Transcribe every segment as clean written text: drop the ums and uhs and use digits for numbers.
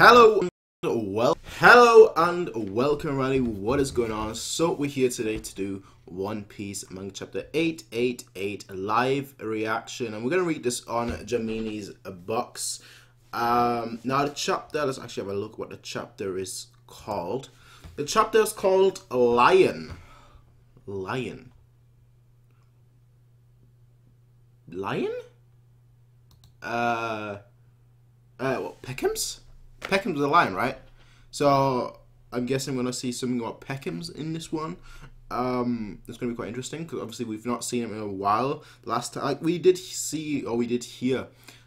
Hello and welcome everybody. What is going on? So we're here today to do One Piece manga chapter 888 live reaction, and we're gonna read this on Jamini's box. Now the chapter, let's actually have a look what the chapter is called. The chapter is called Lion. What, Peckham's? Peckham's the lion, right? So I'm guessing we're gonna see something about Peckham's in this one. It's gonna be quite interesting because obviously we've not seen him in a while. Last time, like, we did hear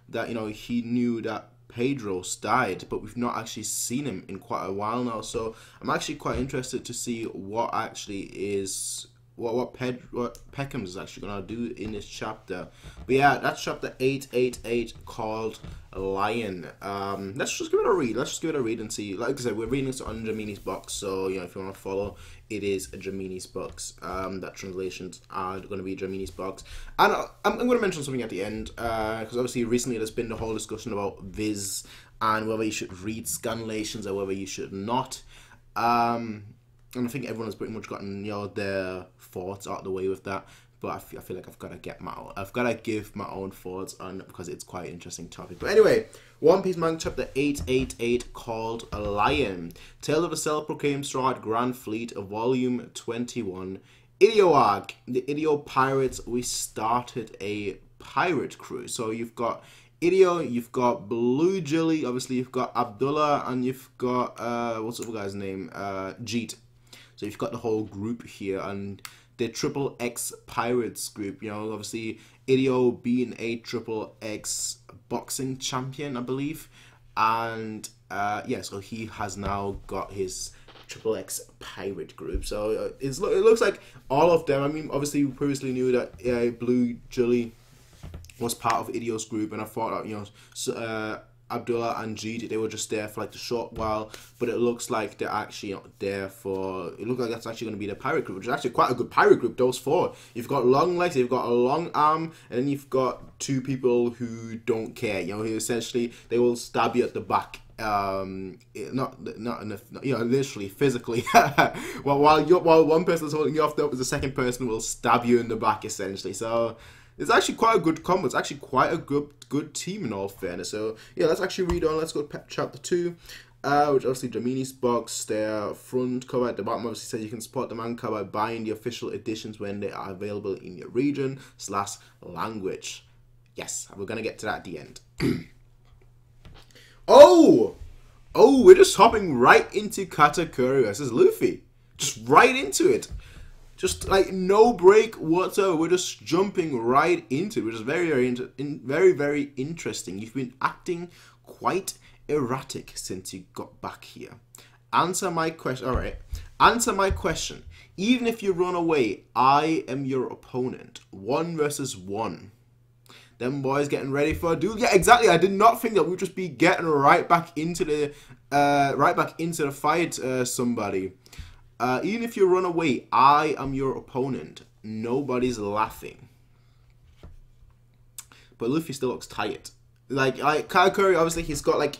that he knew that Pedro's died, but we've not actually seen him in quite a while now. So I'm actually quite interested to see what actually is what Peckham's is actually gonna do in this chapter. But yeah, that's chapter 888 called Lion. Let's just give it a read. And see. Like I said, we're reading this on Jamini's box, so if you want to follow, it is a Jamini's box. That translations are going to be Jamini's box. And I'm going to mention something at the end, because obviously recently there's been the whole discussion about Viz and whether you should read scanlations or whether you should not. And I think everyone has pretty much gotten their thoughts out of the way with that. But I feel like I've got to give my own thoughts on it because it's quite an interesting topic. But anyway, One Piece manga chapter 888 called Lion. Tales of the Self-Proclaimed Straw Grand Fleet, volume 21. Idio arc. The Idio pirates. We started a pirate crew. So you've got Idio, you've got Blue Jelly, obviously you've got Abdullah, and you've got what's the other guy's name? Jeet. So you've got the whole group here, and the Triple X Pirates group. Obviously Idio being a Triple X boxing champion, I believe, and yeah, so he has now got his Triple X Pirate group. So it looks like all of them. I mean, obviously we previously knew that Blue Jelly was part of Idio's group, and I thought that Abdullah and Jeet, they were just there for like a short while, but it looks like they're actually not there for. It looks like that's actually going to be the pirate group, which is actually quite a good pirate group. Those four, you've got long legs, you've got a long arm, and then you've got two people who don't care. Who essentially they will stab you at the back. Literally physically. while one person is holding you off, the second person will stab you in the back essentially. So it's actually quite a good combo. It's actually quite a good team in all fairness. So yeah, let's actually read on. Let's go to chapter 2, which obviously Jamini's box. Their front cover at the bottom obviously says you can support the manga by buying the official editions when they are available in your region / language. Yes, we're gonna get to that at the end. Oh, we're just hopping right into Katakuri versus Luffy. Just right into it. Just like no break whatsoever. We're just jumping right into it, which is very interesting. You've been acting quite erratic since you got back here. Answer my question. All right. Answer my question. Even if you run away, I am your opponent. 1 versus 1. Them boys getting ready for a duel. Yeah, exactly. I did not think that we'd just be getting right back into the fight. Somebody. Even if you run away, I am your opponent. Nobody's laughing. But Luffy still looks tired. Like Katakuri, obviously he's got like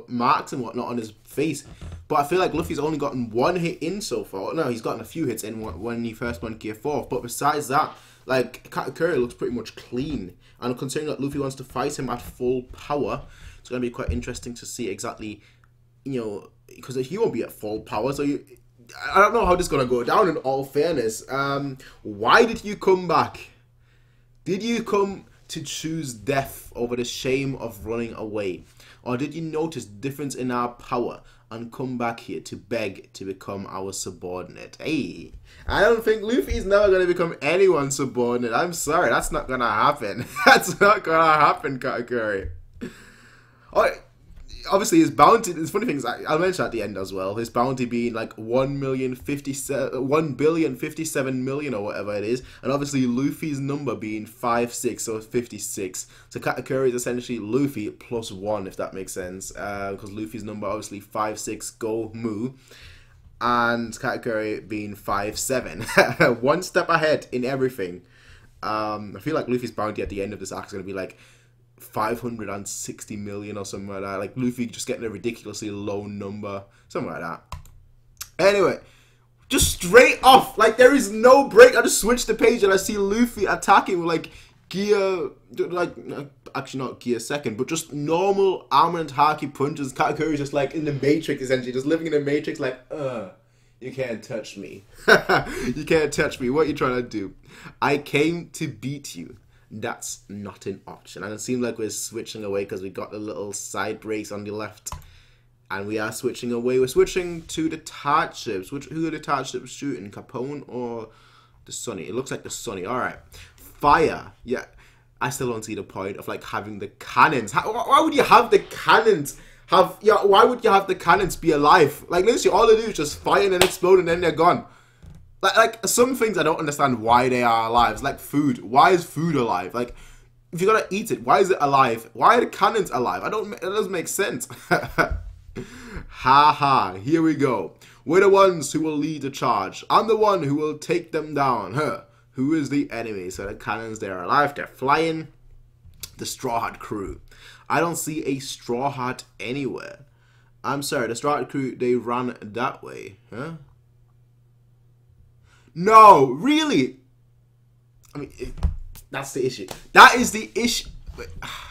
marks and whatnot on his face, but I feel like Luffy's only gotten 1 hit in so far. No, he's gotten a few hits in when he first went Gear 4. But besides that, like Katakuri looks pretty much clean. And considering that Luffy wants to fight him at full power, it's gonna be quite interesting to see exactly, because he won't be at full power, so I don't know how this is going to go down in all fairness. Why did you come back? Did you come to choose death over the shame of running away? Or did you notice the difference in our power and come back here to beg to become our subordinate? Hey, I don't think Luffy's never going to become anyone's subordinate. I'm sorry, that's not going to happen. That's not going to happen, Katakuri. Obviously, his bounty. It's funny things. I'll mention at the end as well. His bounty being like 1,057,000,000 or whatever it is, and obviously Luffy's number being 56, so 56. So Katakuri is essentially Luffy plus 1, if that makes sense. Because Luffy's number obviously 56, go Mu, and Katakuri being 57, 1 step ahead in everything. I feel like Luffy's bounty at the end of this arc is gonna be like 560 million or something like that. Like Luffy just getting a ridiculously low number, something like that. Anyway, just straight off, like there is no break. I just switched the page and I see Luffy attacking with like gear, like actually not gear second, but just normal armament haki punches. Katakuri's just like in the Matrix essentially, just living in the Matrix, like you can't touch me. You can't touch me. What are you trying to do? I came to beat you. That's not an option. And it seems like we're switching away because we got the little side breaks on the left. And we are switching away. We're switching to the Tart ships. Who are the Tart ships shooting? Capone or the Sunny? It looks like the Sunny. Alright. Fire. Yeah. I still don't see the point of like having the cannons. Why would you have the cannons? Why would you have the cannons be alive? Like literally all they do is just fire and then explode and then they're gone. Like some things I don't understand why they are alive. It's like food. Why is food alive? Like if you're gonna eat it, why is it alive? Why are the cannons alive? It doesn't make sense. Ha, here we go. We're the ones who will lead the charge. I'm the one who will take them down. Who is the enemy? So the cannons, they're alive, they're flying. The Straw Hat crew. I don't see a Straw Hat anywhere. I'm sorry, the Straw Hat crew, they ran that way. Huh? No, really? I mean, that's the issue. That is the issue.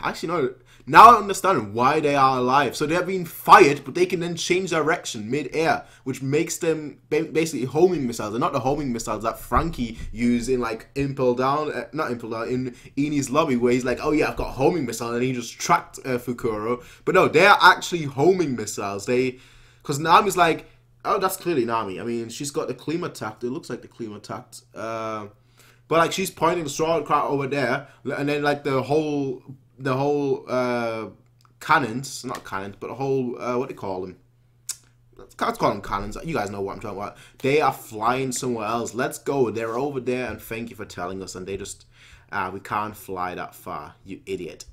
Actually, no. Now I understand why they are alive. So they're being fired, but they can then change direction mid-air, which makes them basically homing missiles. They're not the homing missiles that Frankie used in like Impel Down, not Impel Down, in Eni's lobby, where he's like, oh yeah, I've got a homing missile, and he just tracked Fukuro. But no, they are actually homing missiles. Because Nami's like, oh, that's clearly Nami. I mean, she's got the Klima attack. It looks like the Klima attack. But like she's pointing the straw crowd over there, and then like the whole cannons, not cannons, but the whole what do you call them? Let's call them cannons. You guys know what I'm talking about. They are flying somewhere else. Let's go. They're over there, and thank you for telling us. And they just, we can't fly that far. You idiot.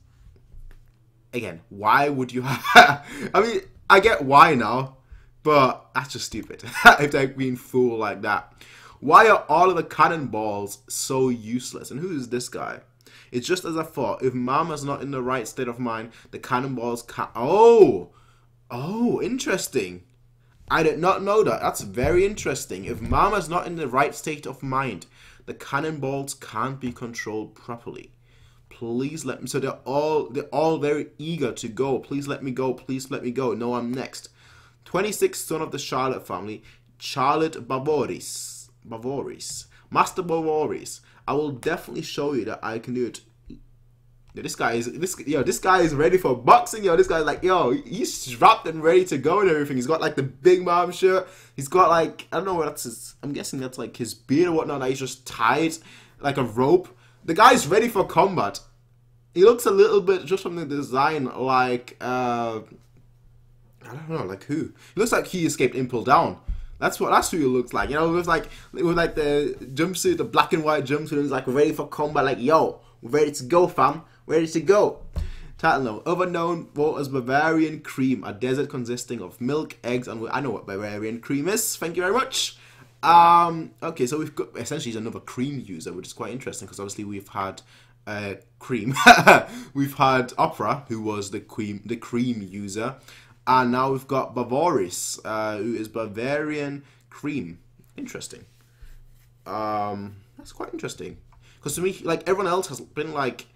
Again, why would you have? I mean, I get why now, but that's just stupid. If they're being fooled like that. Why are all of the cannonballs so useless? And who is this guy? It's just as I thought. If Mama's not in the right state of mind, the cannonballs can't... Oh, interesting. I did not know that. That's very interesting. If Mama's not in the right state of mind, the cannonballs can't be controlled properly. Please let me... So they're all very eager to go. Please let me go. Please let me go. No, I'm next. 26th son of the Charlotte family, Charlotte Bavoris. Master Bavoris. I will definitely show you that I can do it. Yo, this guy is ready for boxing. Yo, this guy's like, yo, he's strapped and ready to go and everything. He's got like the big mom shirt. He's got like, I don't know what that's his, I'm guessing that's like his beard or whatnot. That he's just tied like a rope. The guy's ready for combat. He looks a little bit, just from the design, like I don't know, like who? He looks like he escaped Impel Down. That's who he looks like. You know, with like the jumpsuit, the black and white jumpsuit, and he's like ready for combat. Like, yo, we're ready to go, fam. Ready to go. Title note: Other known as Bavarian cream, a dessert consisting of milk, eggs, and I know what Bavarian cream is. Thank you very much. Okay, so we've got essentially another cream user, which is quite interesting because obviously we've had cream. We've had Opera, who was the cream user. And now we've got Bavoris, who is Bavarian cream. Interesting. That's quite interesting. Because to me, like, everyone else has been, like,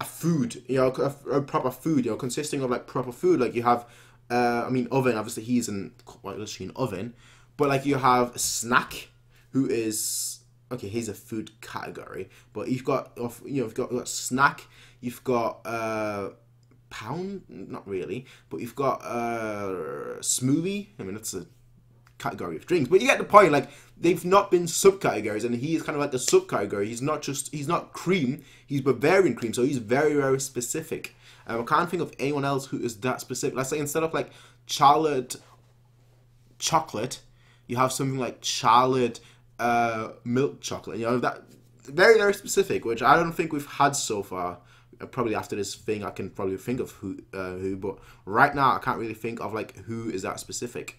a food, you know, a proper food, you know, consisting of, like, proper food. Like, you have, I mean, Oven, obviously he's in, quite literally an oven. But, like, you have Snack, who is, okay, he's a food category. But you've got, you know, you've got Snack, you've got, Pound? Not really. But you've got Smoothie. I mean, that's a category of drinks. But you get the point. Like, they've not been subcategories. And he is kind of like the subcategory. He's not cream. He's Bavarian cream. So he's very, very specific. I can't think of anyone else who is that specific. Let's say instead of like Charlotte chocolate, you have something like Charlotte milk chocolate. You know, that very, very specific, which I don't think we've had so far. Probably after this thing, I can probably think of who, but right now I can't really think of like who is that specific.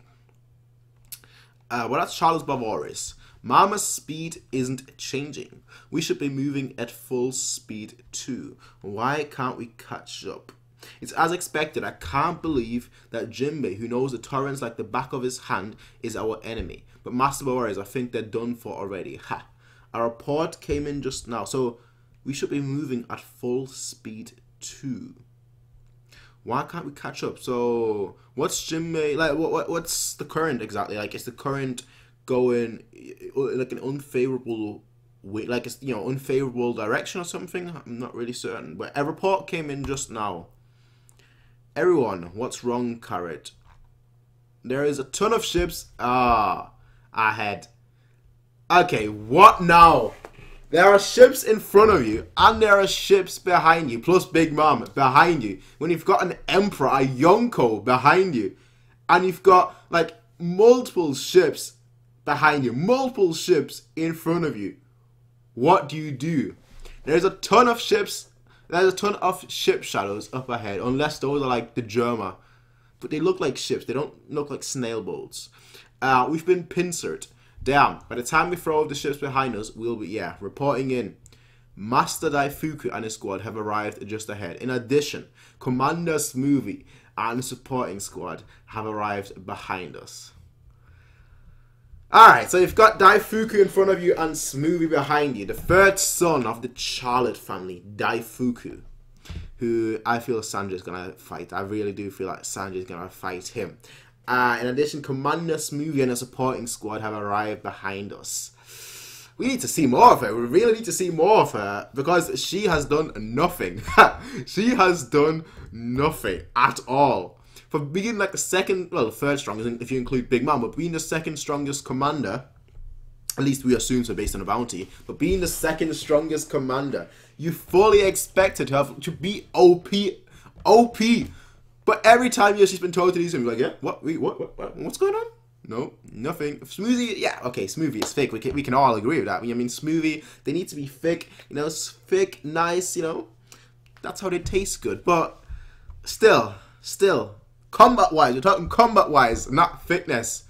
Well, that's Charles Bavoris. Mama's speed isn't changing. We should be moving at full speed too. Why can't we catch up? It's as expected. I can't believe that Jinbei, who knows the torrents like the back of his hand, is our enemy. But Master Warriors, I think they're done for already. Ha! A report came in just now, so we should be moving at full speed too. Why can't we catch up? So, what's Jinbei, like, what's the current exactly? Like, is the current going, like, an unfavorable way, like, it's, you know, unfavorable direction or something? I'm not really certain. But a report came in just now. Everyone, what's wrong, Carrot? There is a ton of ships. Ahead. Okay, what now? There are ships in front of you, and there are ships behind you, plus Big Mom behind you. When you've got an Emperor, a Yonko behind you, and you've got, like, multiple ships behind you, multiple ships in front of you, what do you do? There's a ton of ships. There's a ton of ship shadows up ahead, unless those are like the Germa. But they look like ships. They don't look like snail boats. We've been pincered. Damn, by the time we throw off the ships behind us, we'll be, reporting in. Master Daifuku and his squad have arrived just ahead. In addition, Commander Smoothie and the supporting squad have arrived behind us. Alright, so you've got Daifuku in front of you and Smoothie behind you. The third son of the Charlotte family, Daifuku, who I feel Sanji's going to fight. I really do feel like Sanji's going to fight him. In addition, Commander Smoothie and a supporting squad have arrived behind us. We need to see more of her. We really need to see more of her because she has done nothing. She has done nothing at all. For being like the second, well, the third strongest, if you include Big Mom, but being the second strongest commander, at least we assume so based on the bounty, but being the second strongest commander, you fully expected her to be OP. But every time she's been told to do something, like, yeah, what's going on? No, nothing. Smoothie, yeah, okay, Smoothie is fake. We can all agree with that. I mean, Smoothie, they need to be thick, you know, thick, nice, you know. That's how they taste good. But still, combat-wise, we're talking combat-wise, not thickness.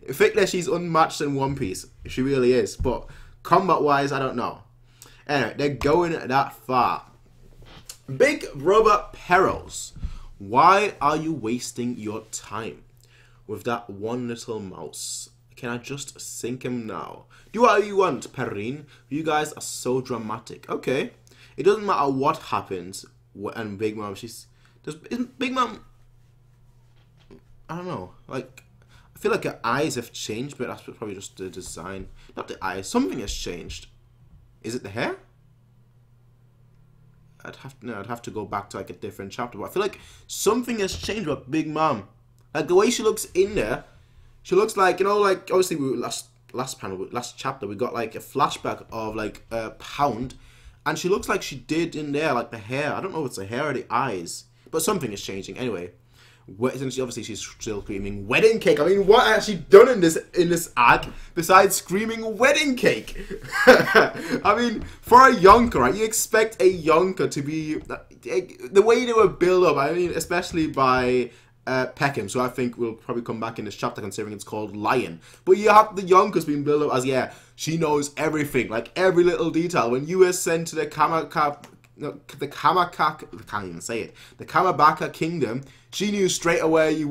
Thickness, she's unmatched in One Piece. She really is. But combat-wise, I don't know. Anyway, they're going that far. Big Brother Perils. Why are you wasting your time with that one little mouse? Can I just sink him now? Do what you want, Perrine. You guys are so dramatic. Okay. It doesn't matter what happens. And Big Mom, isn't Big Mom... I don't know. Like, I feel like her eyes have changed, but that's probably just the design. Not the eyes. Something has changed. Is it the hair? I'd have to go back to like a different chapter. But I feel like something has changed with Big Mom. Like the way she looks in there, she looks like, you know, like obviously last chapter we got like a flashback of like Pound, and she looks like she did in there, like the hair. I don't know if it's the hair or the eyes, but something is changing anyway. Obviously she's still screaming wedding cake. I mean, what has she done in this act besides screaming wedding cake? I mean, for a Yonker, right? You expect a Yonker to be the way they were built up. I mean, especially by Peckham, so I think we'll probably come back in this chapter considering it's called Lion. But you have the Yonkers being built up as, yeah, she knows everything, like every little detail. When you were sent to the Kamabaka Kingdom, she knew straight away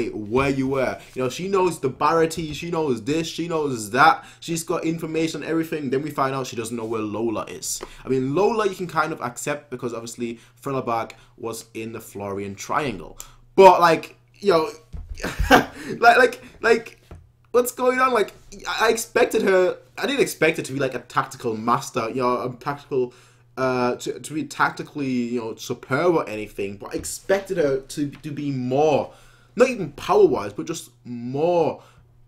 where you were. You know, she knows the Barati, she knows this, she knows that. She's got information on everything. Then we find out she doesn't know where Lola is. I mean, Lola you can kind of accept because obviously Thrillerbag was in the Florian Triangle. But like, you know, like what's going on? Like, I expected her. I didn't expect her to be like a tactical master. You know, a tactical. To be tactically, you know, superb or anything, but I expected her to be more, not even power-wise, but just more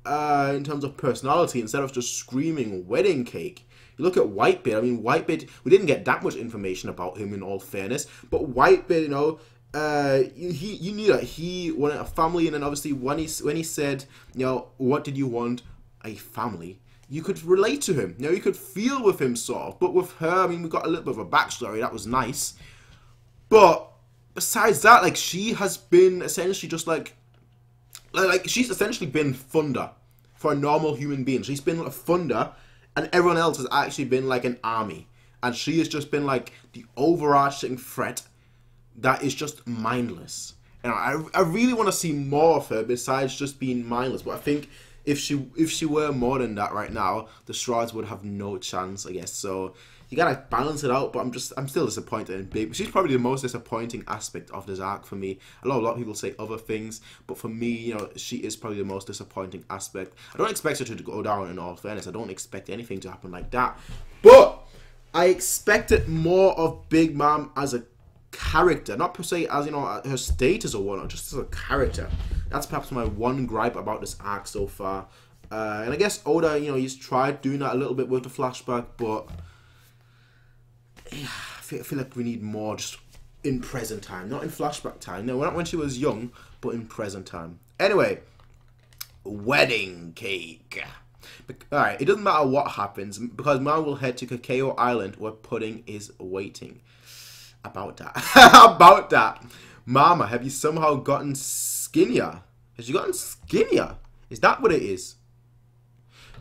in terms of personality instead of just screaming wedding cake. You look at Whitebeard. I mean, Whitebeard, we didn't get that much information about him in all fairness, but Whitebeard, you know, you knew that he wanted a family, and then obviously when he said, you know, what did you want? A family. You could relate to him, you know, you could feel with him sort of. But with her, I mean, we got a little bit of a backstory, that was nice. But besides that, like, she has been essentially just like she's essentially been Thunder. for a normal human being. She's been a Thunder, and everyone else has actually been like an army. And she has just been like the overarching threat that is just mindless. And I really want to see more of her besides just being mindless. But I think if she were more than that right now, the Strahds would have no chance, I guess. So you gotta balance it out. But I'm still disappointed in Babe. She's probably the most disappointing aspect of this arc for me. A lot of people say other things, but for me, you know, she is probably the most disappointing aspect. I don't expect her to go down. In all fairness, I don't expect anything to happen like that. But I expected more of Big Mom as a character, not per se as, you know, her status or whatnot, just as a character. That's perhaps my one gripe about this arc so far. And I guess Oda, you know, he's tried doing that a little bit with the flashback, but yeah, I feel like we need more just in present time, not in flashback time. No, not when she was young, but in present time. Anyway, wedding cake. Alright, it doesn't matter what happens, because Man will head to Cacao Island where Pudding is waiting. About that. About that. Mama, have you somehow gotten skinnier? Has she gotten skinnier? Is that what it is?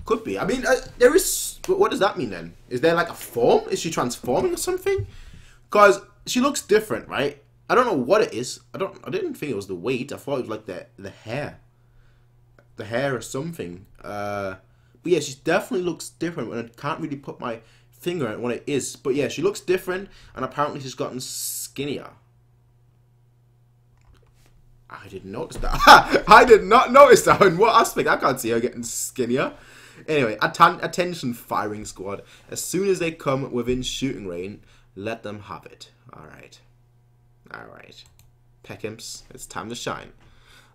Could be. I mean, there is... What does that mean then? Is there like a form? Is she transforming or something? Because she looks different, right? I don't know what it is. I didn't think it was the weight. I thought it was like the hair. The hair or something. But yeah, she definitely looks different. And I can't really put my finger on what it is. But yeah, she looks different. And apparently she's gotten skinnier. I didn't notice that. I did not notice that. In what aspect? I can't see her getting skinnier. Anyway, attention firing squad. As soon as they come within shooting range, let them have it. Alright. Alright. Peckham's, it's time to shine.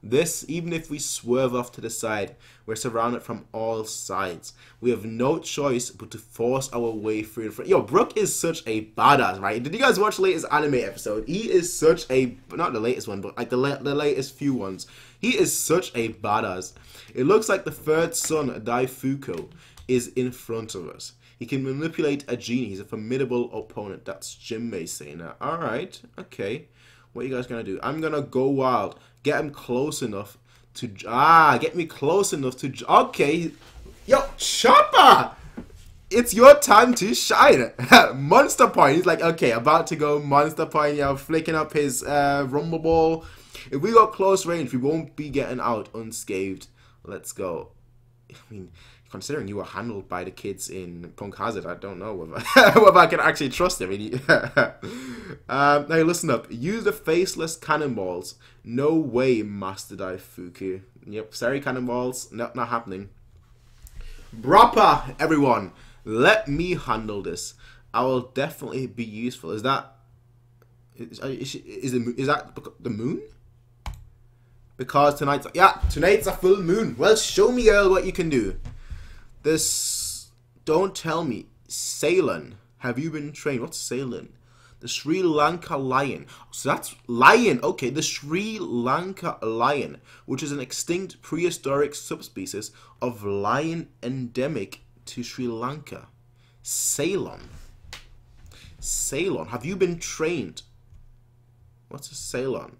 This, even if we swerve off to the side, we're surrounded from all sides. We have no choice but to force our way through. Yo, Brook is such a badass, right? Did you guys watch the latest anime episode? He is such a, not the latest one, but like the latest few ones. He is such a badass. It looks like the third son, Daifuku, is in front of us. He can manipulate a genie. He's a formidable opponent. That's Jinmei saying that. Alright, okay. What are you guys gonna do? I'm gonna go wild. Get him close enough to... get me close enough to... Okay. Yo, Chopper! It's your time to shine. Monster point. He's like, okay, about to go monster point. You know, flicking up his rumble ball. If we got close range, we won't be getting out unscathed. Let's go. I mean, considering you were handled by the kids in Punk Hazard, I don't know whether I can actually trust them. Now listen up. Use the faceless cannonballs. No way, Master Daifuku. Yep, sorry cannonballs. Nope, not happening. Brappa, everyone. Let me handle this. I will definitely be useful. Is that the moon? Because tonight's a full moon. Well, show me, girl, what you can do. This, don't tell me, Ceylon. Have you been trained? What's Ceylon? The Sri Lanka lion. So that's lion. Okay, the Sri Lanka lion, which is an extinct prehistoric subspecies of lion endemic to Sri Lanka. Ceylon. Ceylon. Have you been trained? What's a Ceylon?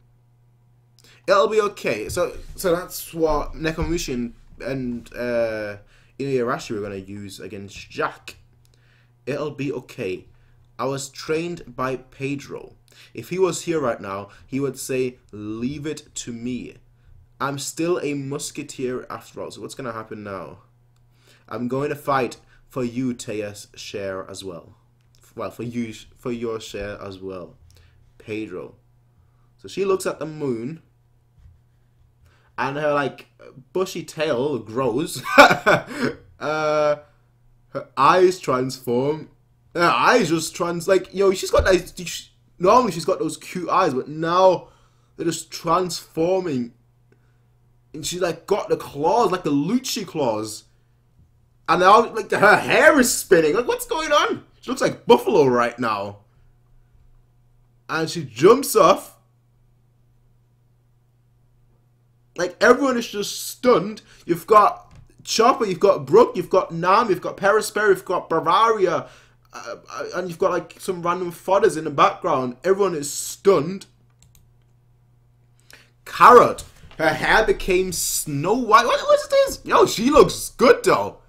It'll be okay. So that's what Nekomushi and Inuyarashi were going to use against Jack. It'll be okay. I was trained by Pedro. If he was here right now, he would say, leave it to me. I'm still a musketeer after all. So what's going to happen now? I'm going to fight for you, Teya's share as well. Well, for your share as well. Pedro. So she looks at the moon. And her, like, bushy tail grows. Her eyes transform. Her eyes just like, yo, she's got nice... Normally she's got those cute eyes, but now they're just transforming. And she's, like, got the claws, like the Lucci claws. And now, like, her hair is spinning. Like, what's going on? She looks like Buffalo right now. And she jumps off. Like, everyone is just stunned. You've got Chopper, you've got Brook, you've got Nam, you've got Perisper, you've got Bavaria, and you've got, like, some random fodders in the background. Everyone is stunned. Carrot, Her hair became snow white. What is this? Yo, she looks good though.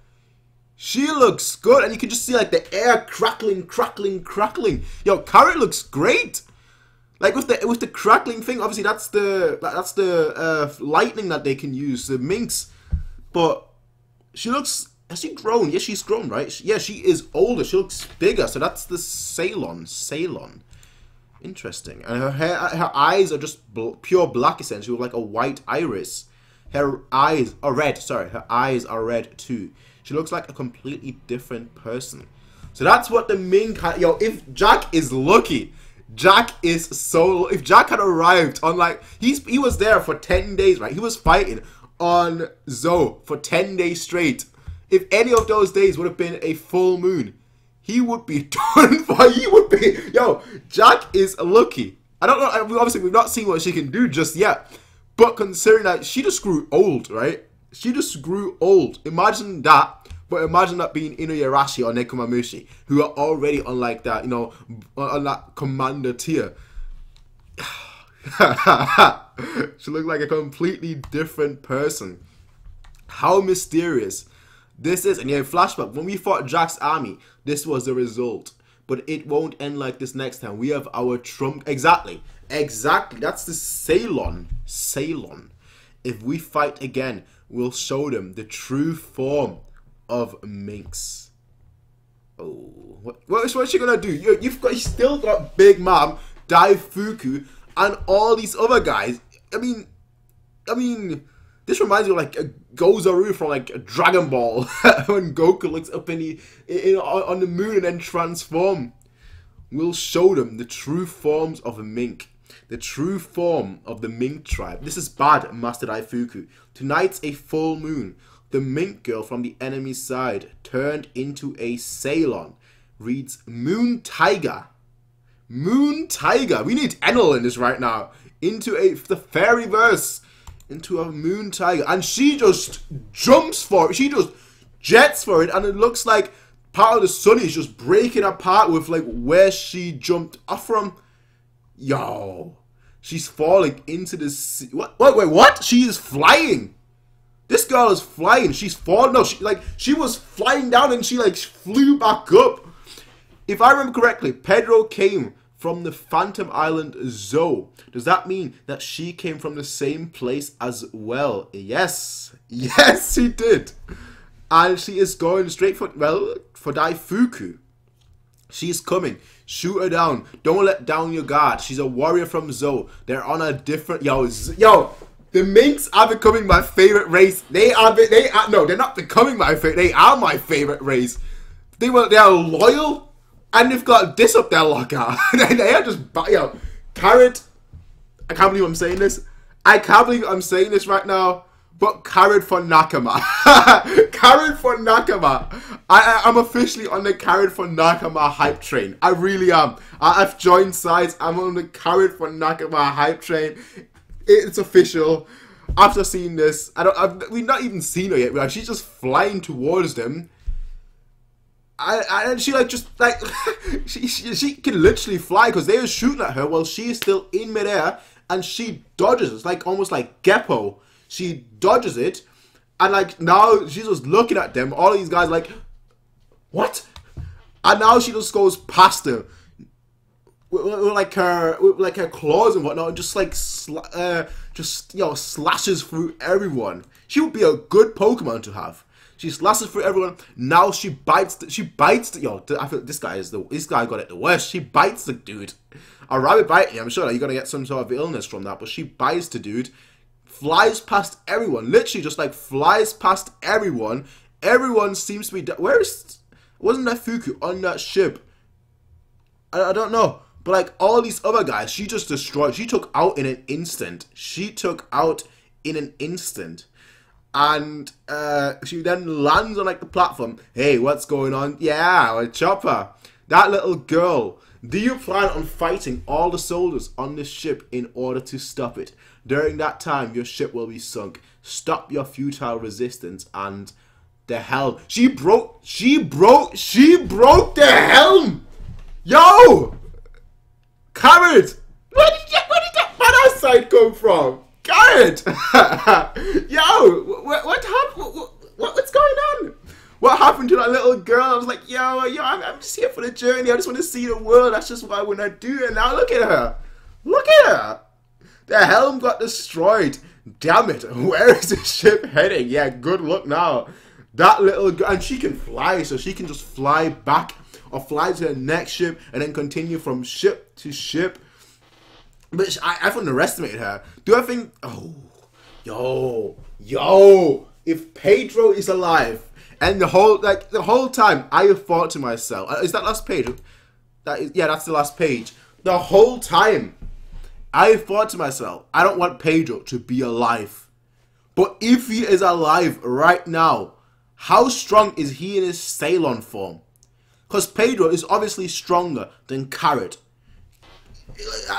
She looks good, and you can just see like the air crackling, crackling, crackling. Yo, Carrot looks great. Like with the crackling thing, obviously that's the lightning that they can use, the minx. But she looks, has she grown? Yeah, she's grown, right? Yeah, she is older. She looks bigger. So that's the Ceylon. Interesting. And her eyes are just pure black, essentially, with like a white iris. Her eyes are red. Sorry, her eyes are red too. She looks like a completely different person. So that's what the Ming. Yo, if Jack is lucky. Jack is so... If Jack had arrived on like... He was there for 10 days, right? He was fighting on Zoe for 10 days straight. If any of those days would have been a full moon, he would be done for... He would be... Yo, Jack is lucky. I don't know... Obviously, we've not seen what she can do just yet. But considering that she just grew old, right? She just grew old. Imagine that. But imagine that being Inuyarashi or Nekomamushi, who are already on like that, you know, on that commander tier. She looked like a completely different person. How mysterious this is. And yeah, flashback, when we fought Jack's army, this was the result. But it won't end like this next time. We have our trump. Exactly. That's the Ceylon. If we fight again, we'll show them the true form of minx. Oh, what's she gonna do? You've still got Big Mom, Daifuku, and all these other guys. I mean, this reminds me of like Gozaru from like Dragon Ball when Goku looks up on the moon and then transform. We'll show them the true forms of a mink. The true form of the mink tribe. This is bad, Master Daifuku. Tonight's a full moon. The mink girl from the enemy side turned into a Ceylon. Reads Moon Tiger. Moon Tiger. We need Enel in this right now. Into the fairy verse. Into a Moon Tiger. And she just jumps for it. She just jets for it. And it looks like part of the sun is just breaking apart with like where she jumped off from. Yo. She's falling into the sea. What? Wait, what? She is flying. This girl is flying. She's falling. No, she was flying down and she like flew back up. If I remember correctly, Pedro came from the Phantom Island Zoe. Does that mean that she came from the same place as well? Yes. Yes, she did. And she is going straight for Daifuku. She's coming. Shoot her down. Don't let down your guard. She's a warrior from Zoe. They're on a different... Yo. The minks are becoming my favorite race. No, they're not becoming my favorite. They are my favorite race. They are loyal, and they've got this up their locker. They are just, yo, Carrot. I can't believe I'm saying this. I can't believe I'm saying this right now. But Carrot for Nakama. Carrot for Nakama. I'm officially on the Carrot for Nakama hype train. I really am. I've joined sides. I'm on the Carrot for Nakama hype train. It's official. After seeing this, we've not even seen her yet. Like, she's just flying towards them, and she like she can literally fly because they were shooting at her while she is still in midair, and she dodges. It's like almost like Geppo. She dodges it, and like now she's just looking at them. All these guys like, what? And now she just goes past them. With her claws and whatnot, and just like slashes through everyone. She would be a good Pokemon to have. She slashes through everyone. Now she bites. I feel this guy got it the worst. She bites the dude. A rabbit biting. I'm sure that you're gonna get some sort of illness from that, but she bites the dude. Flies past everyone. Literally, just like flies past everyone. Everyone seems to be. Wasn't that Fuku on that ship? I don't know. But like all these other guys, she just destroyed. She took out in an instant. And she then lands on like the platform. Hey, what's going on? Yeah, a chopper. That little girl. Do you plan on fighting all the soldiers on this ship in order to stop it? During that time, your ship will be sunk. Stop your futile resistance and the helm. She broke the helm. Yo! Carrot! Where did that side come from? Garrett! Yo, what happened? What's going on? What happened to that little girl? I was like, yo, I'm just here for the journey. I just want to see the world. That's just what I want to do. And now look at her. Look at her. The helm got destroyed. Damn it. Where is the ship heading? Yeah, good luck now. That little girl, and she can fly, so she can just fly back or fly to the next ship and then continue from ship to ship. But I've underestimated her. Do I think, oh, yo, if Pedro is alive, and the whole time I have thought to myself, is that last page? Yeah, that's the last page. The whole time I thought to myself, I don't want Pedro to be alive. But if he is alive right now, how strong is he in his Ceylon form? Because Pedro is obviously stronger than Carrot.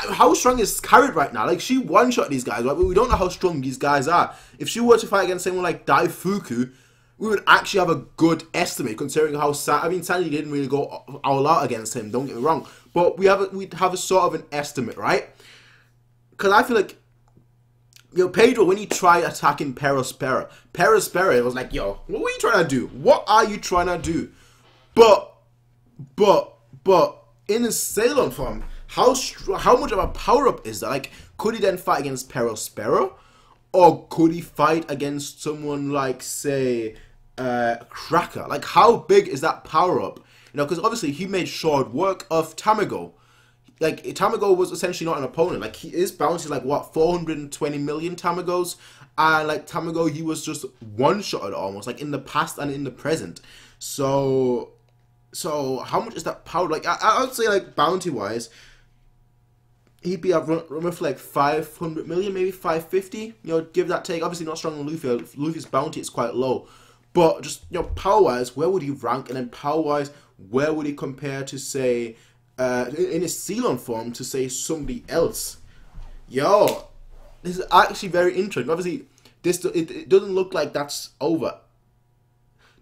How strong is Carrot right now? Like, she one-shot these guys, right? But we don't know how strong these guys are. If she were to fight against someone like Daifuku, we would actually have a good estimate, considering how Sandy didn't really go all out against him, don't get me wrong. But we'd have a sort of an estimate, right? Because I feel like, Pedro, when he tried attacking Perospera was like, yo, what are you trying to do? What are you trying to do? But, in his Ceylon form, how much of a power-up is that? Like, could he then fight against Perospera? Or could he fight against someone like, say, Cracker? Like, how big is that power-up? Because obviously he made short work of Tamago. Like, Tamago was essentially not an opponent. Like, his bounty is like, what, 420 million Tamagos? And, like, Tamago, he was just one-shotted almost, like, in the past and in the present. So how much is that power? Like, I would say, like, bounty-wise, he'd be roughly like 500 million, maybe 550. Give that take. Obviously not strong on Luffy. Luffy's bounty is quite low. But just, power-wise, where would he rank? And then power-wise, where would he compare to, say, in his Ceylon form, to, say, somebody else? Yo, this is actually very interesting. Obviously, it doesn't look like that's over.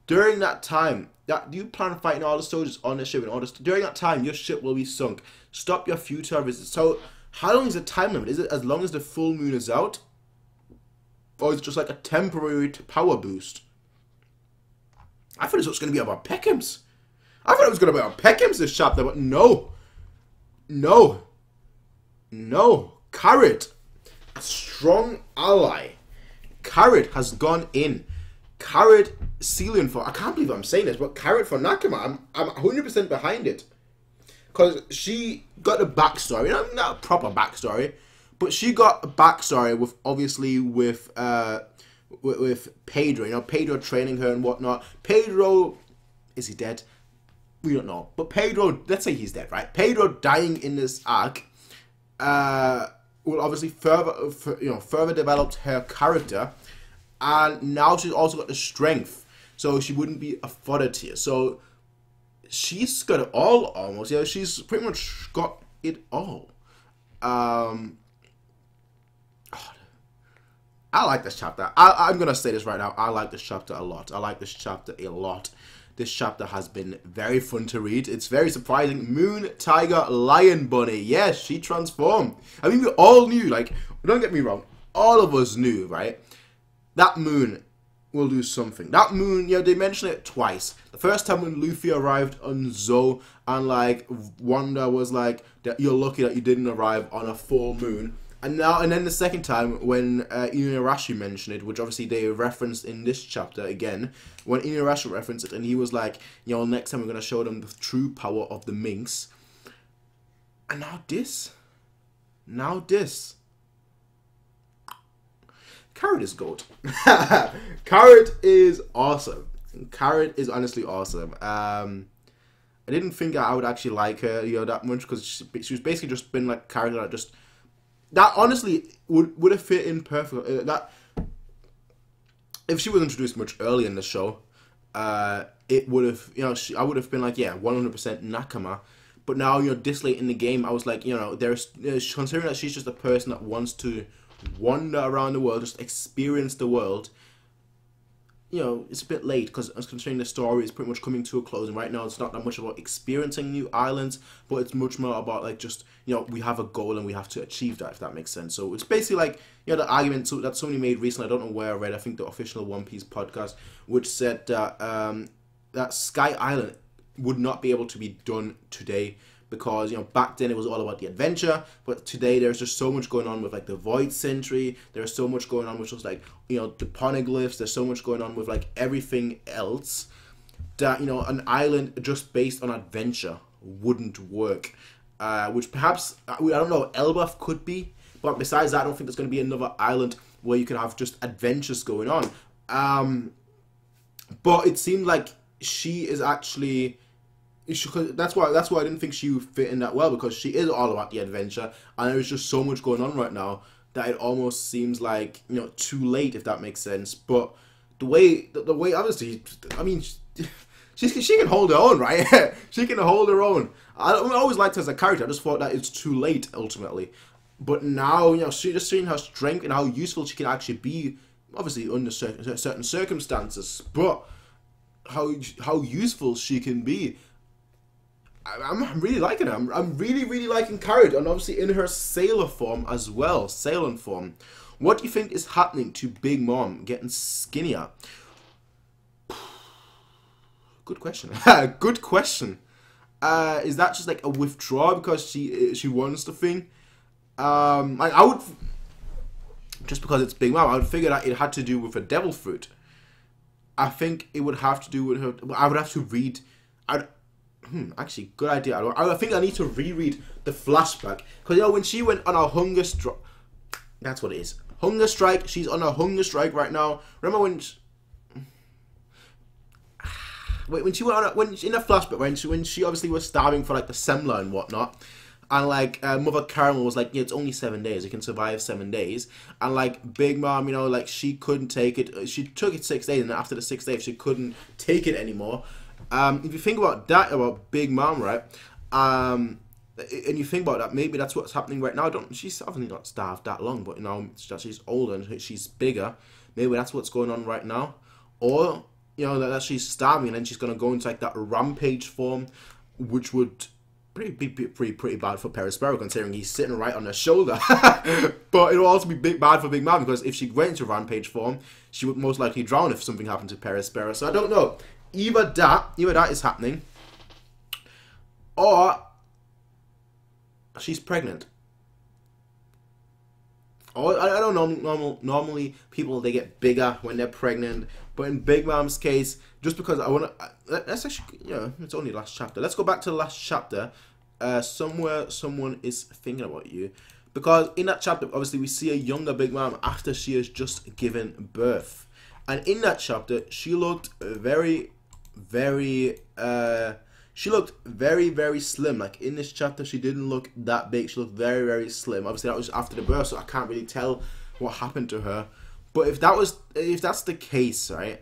During that time, do you plan on fighting all the soldiers on the ship? During that time, your ship will be sunk. Stop your futile visits. So, how long is the time limit? Is it as long as the full moon is out? Or is it just like a temporary power boost? I thought this was going to be about Peckham's. I thought it was going to be about Peckham's this chapter, but no. Carrot, a strong ally. Carrot has gone in. Carrot Ceylon for, I can't believe I'm saying this, but Carrot for Nakama, I'm 100% behind it. Because she got a backstory, not a proper backstory, but she got a backstory with, obviously, with Pedro, Pedro training her and whatnot. Pedro, is he dead? We don't know. But Pedro, let's say he's dead, right? Pedro dying in this arc will obviously further develop her character. And now she's also got the strength, so she wouldn't be a fodder tier. So she's got it all almost. Yeah, she's pretty much got it all. I like this chapter. I'm gonna say this right now. I like this chapter a lot. This chapter has been very fun to read. It's very surprising. Moon, Tiger, Lion, Bunny. Yes, she transformed. I mean, we all knew. Like, don't get me wrong. All of us knew, right? That moon will do something. That moon, they mentioned it twice. The first time when Luffy arrived on Zou, and like Wanda was like, that you're lucky that you didn't arrive on a full moon. And then the second time when Inuyarashi mentioned it, which obviously they referenced in this chapter again, when Inuyarashi referenced it, and he was like, next time we're gonna show them the true power of the minx. And now this. Carrot is gold. Carrot is awesome. Carrot is honestly awesome. I didn't think I would actually like her, that much, because she was basically just been like a character that honestly would have fit in perfectly. That if she was introduced much earlier in the show, it would have, I would have been like, yeah, 100% Nakama. But now, this late in the game, I was like, there's considering that she's just a person that wants to wander around the world, just experience the world. you know, it's a bit late because considering the story is pretty much coming to a close, and right now it's not that much about experiencing new islands, but it's much more about like just, you know, we have a goal and we have to achieve that, if that makes sense. So it's basically like, you know, the argument that somebody made recently, I don't know where I read, I think the official One Piece podcast, which said that that Sky Island would not be able to be done today because, you know, back then it was all about the adventure, but today there's just so much going on with like the Void Century, there's so much going on with just like, you know, the poneglyphs, there's so much going on with like everything else that, you know, an island just based on adventure wouldn't work. Which perhaps, I don't know, Elbaf could be, but besides that, I don't think there's going to be another island where you can have just adventures going on. But it seemed like she is actually... That's why I didn't think she would fit in that well, because she is all about the adventure, and there's just so much going on right now that it almost seems like, you know, too late, if that makes sense. But the way obviously, I mean, she can hold her own, right? She can hold her own. I always liked her as a character. I just thought that it's too late ultimately. But now, you know, she just seeing her strength and how useful she can actually be, obviously under certain circumstances, but how useful she can be. I'm really liking her. I'm really, really liking Carrot, and obviously in her sailor form as well, sailing form. What do you think is happening to Big Mom getting skinnier? Good question. Good question. Is that just like a withdrawal because she wants the thing? I would, just because it's Big Mom, I would figure that it had to do with a devil fruit. I think it would have to do with her. I would have to read. Actually, good idea. I think I need to reread the flashback. Because, you know, when she went on a hunger strike... That's what it is. Hunger strike. She's on a hunger strike right now. Remember when... When she went on in a flashback, when she obviously was starving for, like, the semla and whatnot. And, like, Mother Caramel was like, yeah, it's only 7 days. You can survive 7 days. And, like, Big Mom, you know, like, she couldn't take it. She took it 6 days. And after the 6th day, she couldn't take it anymore. If you think about that, about Big Mom, right, and you think about that, maybe that's what's happening right now. She's obviously not starved that long, but, you know, she's older and she's bigger. Maybe that's what's going on right now. Or, you know, that she's starving and then she's going to go into, like, that rampage form, which would be pretty bad for Perospero, considering he's sitting right on her shoulder. But it will also be bad for Big Mom, because if she went into rampage form, she would most likely drown if something happened to Perospero. So I don't know. Either that is happening, or she's pregnant. Or I don't know. Normally people, they get bigger when they're pregnant, but in Big Mom's case, just because I want to, let's actually, you know, it's only the last chapter. Let's go back to the last chapter. Somewhere someone is thinking about you, because in that chapter, obviously we see a younger Big Mom after she has just given birth, and in that chapter she looked very very slim. Like, in this chapter, she didn't look that big. She looked very, very slim. Obviously, that was after the birth, so I can't really tell what happened to her. But if that's the case, right?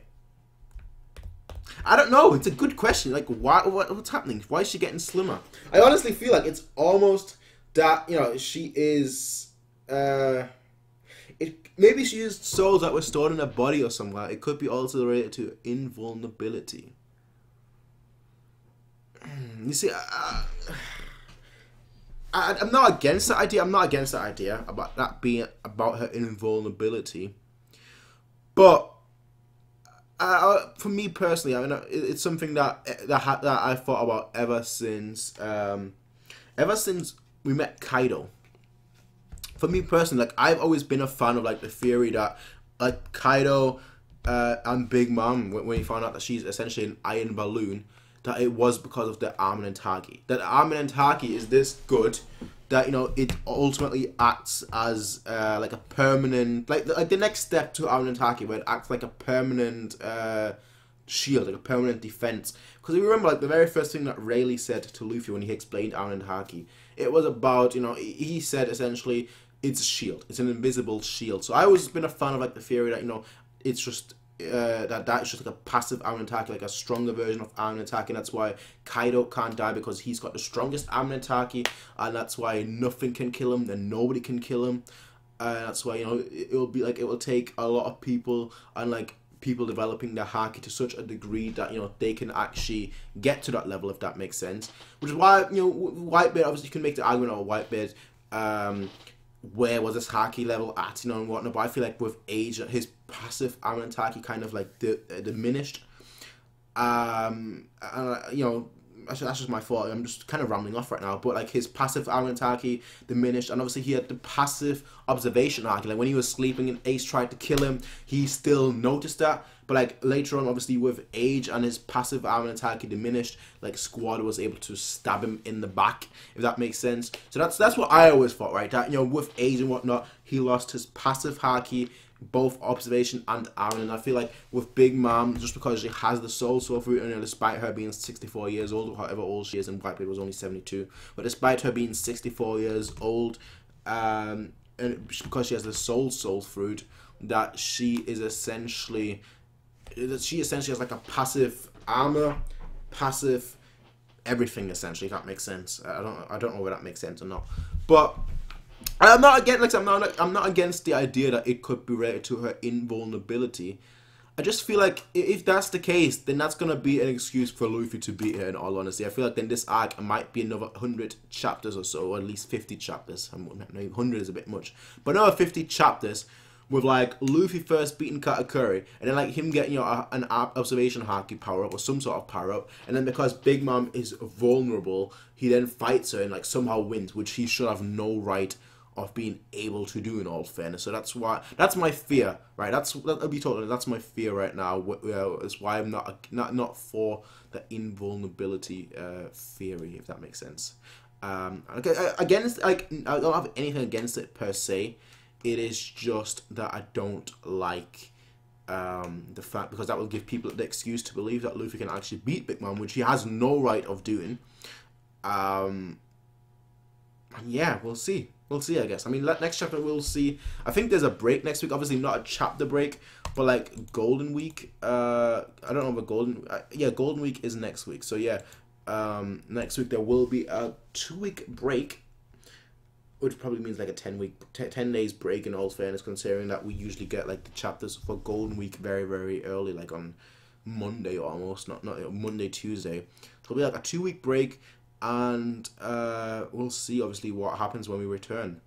I don't know. It's a good question. Like, what's happening? Why is she getting slimmer? I honestly feel like it's almost that, you know, she is... maybe she used souls that were stored in her body or somewhere. It could be also related to invulnerability. You see, I'm not against that idea. I'm not against that idea about that being about her invulnerability. But for me personally, I mean, it's something that I thought about ever since we met Kaido. For me personally, like, I've always been a fan of, like, the theory that, like, Kaido and Big Mom, when he found out that she's essentially an iron balloon, that it was because of the armament haki. That the armament haki is this good that, you know, it ultimately acts as like a permanent, like the next step to armament haki, where it acts like a permanent shield, like a permanent defense. Because if you remember, like, the very first thing that Rayleigh said to Luffy when he explained armament haki, it was about, you know, he said essentially it's a shield, it's an invisible shield. So I always been a fan of, like, the theory that, you know, it's just that's just like a passive armament haki, like a stronger version of armament haki, and that's why Kaido can't die, because he's got the strongest armament haki, and that's why nothing can kill him, then nobody can kill him. That's why, you know, it will be like, it will take a lot of people, and like people developing their haki to such a degree that, you know, they can actually get to that level, if that makes sense. Which is why, you know, Whitebeard, obviously you can make the argument of Whitebeard, where was his haki level at, you know, and whatnot, but I feel like with age, his passive armament haki kind of like diminished. You know, that's just my fault. I'm just kind of rambling off right now. But like his passive armament haki diminished, and obviously he had the passive observation haki. Like when he was sleeping and Ace tried to kill him, he still noticed that. But like later on, obviously with age and his passive armament haki diminished, like Squad was able to stab him in the back, if that makes sense. So that's what I always thought, right? That, you know, with age and whatnot, he lost his passive haki, both observation and Aaron, and I feel like with Big Mom, just because she has the soul fruit, and, you know, despite her being 64 years old, or however old she is, and Whitebeard was only 72, but despite her being 64 years old, and because she has the soul fruit, that she essentially has like a passive armor, passive everything, essentially, if that makes sense. I don't know whether that makes sense or not, but I'm not against, like, I'm not against the idea that it could be related to her invulnerability. I just feel like if that's the case, then that's gonna be an excuse for Luffy to beat her. In all honesty, I feel like then this arc might be another 100 chapters or so, or at least 50 chapters. 100 is a bit much, but another 50 chapters with like Luffy first beating Katakuri, and then like him getting, you know, an observation haki power up or some sort of power up, and then because Big Mom is vulnerable, he then fights her and like somehow wins, which he should have no right of being able to do, in all fairness. So that's my fear, right? I'll be told that's my fear right now. That's why I'm not for the invulnerability theory, if that makes sense. Okay, against, like, I don't have anything against it per se. It is just that I don't like the fact, because that will give people the excuse to believe that Luffy can actually beat Big Mom, which he has no right of doing. And yeah, we'll see. We'll see, I guess. I mean, next chapter we'll see. I think there's a break next week. Obviously, not a chapter break, but like Golden Week. I don't know if Golden. Yeah, Golden Week is next week. So yeah, next week there will be a 2-week break, which probably means like a 10 days break, in all fairness, considering that we usually get like the chapters for Golden Week very, very early, like on Monday almost, not Monday, Tuesday. So it'll be like a 2-week break. And we'll see, obviously, what happens when we return.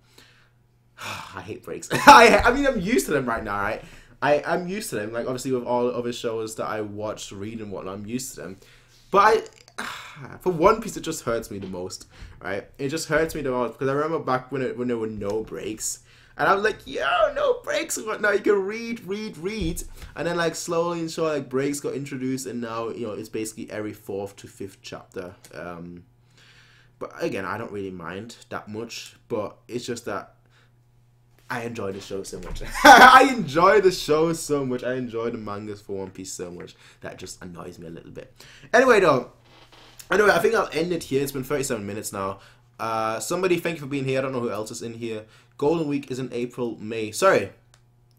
I hate breaks. I mean, I'm used to them right now, right? I'm used to them. Like, obviously, with all other shows that I watch, read, and whatnot, I'm used to them. But for One Piece, it just hurts me the most, right? It just hurts me the most, because I remember back when there were no breaks. And I was like, yo, no breaks and whatnot. You can read. And then, like, slowly and surely, like, breaks got introduced. And now, you know, it's basically every 4th to 5th chapter. But again, I don't really mind that much, but it's just that I enjoy the show so much. I enjoy the show so much. I enjoy the mangas for One Piece so much that just annoys me a little bit. Anyway, I think I'll end it here. It's been 37 minutes now. Somebody, thank you for being here. I don't know who else is in here. Golden Week is in April, May. Sorry.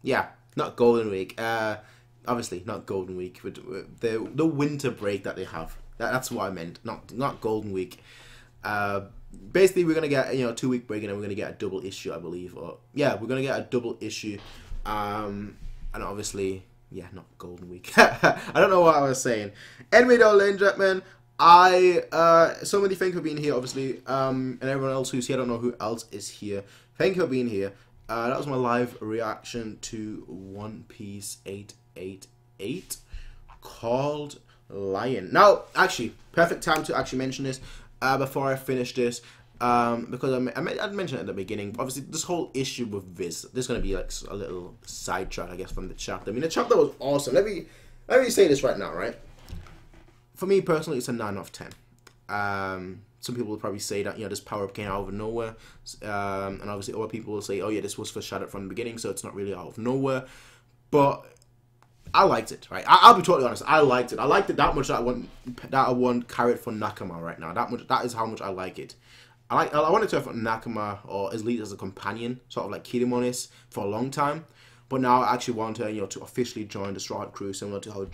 Yeah, not Golden Week. Obviously, not Golden Week. The winter break that they have. That's what I meant. Not Golden Week. Basically, we're gonna get, you know, a 2-week break, and then we're gonna get a double issue, I believe. Or yeah, we're gonna get a double issue. And obviously, yeah, not Golden Week. I don't know what I was saying. Anyway, though, ladies and gentlemen, so many thank you for being here, obviously. And everyone else who's here, I don't know who else is here. Thank you for being here. That was my live reaction to One Piece 888 called Lion. Now, actually, perfect time to actually mention this. Before I finish this, because I'd mentioned it at the beginning. Obviously, this whole issue with Viz, there's gonna be like a little sidetrack, I guess, from the chapter. I mean, the chapter was awesome. Let me say this right now, right? For me personally, it's a 9 out of 10. Some people will probably say that, you know, this power up came out of nowhere, and obviously other people will say, oh yeah, this was foreshadowed from the beginning, so it's not really out of nowhere. But I liked it, right? I'll be totally honest. I liked it. I liked it that much that I want carrot for Nakama right now. That is how much I like it. I wanted to have Nakama or at least as a companion, sort of like Kidemonis, for a long time. But now I actually want her, you know, to officially join the Straw Hat crew, similar to how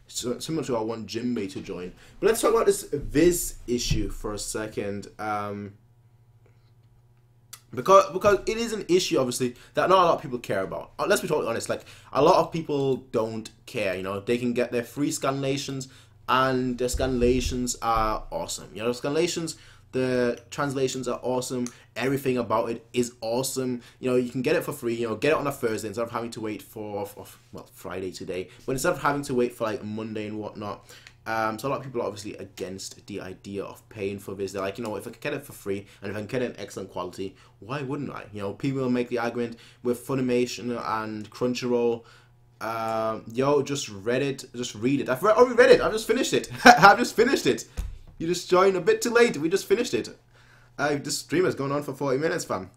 similar to how I want Jinbei to join. But let's talk about this Viz issue for a second. because it is an issue, obviously, that not a lot of people care about. Let's be totally honest. Like, a lot of people don't care. You know, they can get their free scanlations, and the scanlations are awesome. You know, scanlations, the translations are awesome. Everything about it is awesome. You know, you can get it for free. You know, get it on a Thursday instead of having to wait for well, Friday today, but instead of having to wait for like Monday and whatnot. So a lot of people are obviously against the idea of paying for this. They're like, you know, if I can get it for free and if I can get it in excellent quality, why wouldn't I? You know, people will make the argument with Funimation and Crunchyroll. Yo, just read it. Just read it. I've already read it. I've just finished it. I've just finished it. You just joined a bit too late. We just finished it. This stream has gone on for 40 minutes, fam.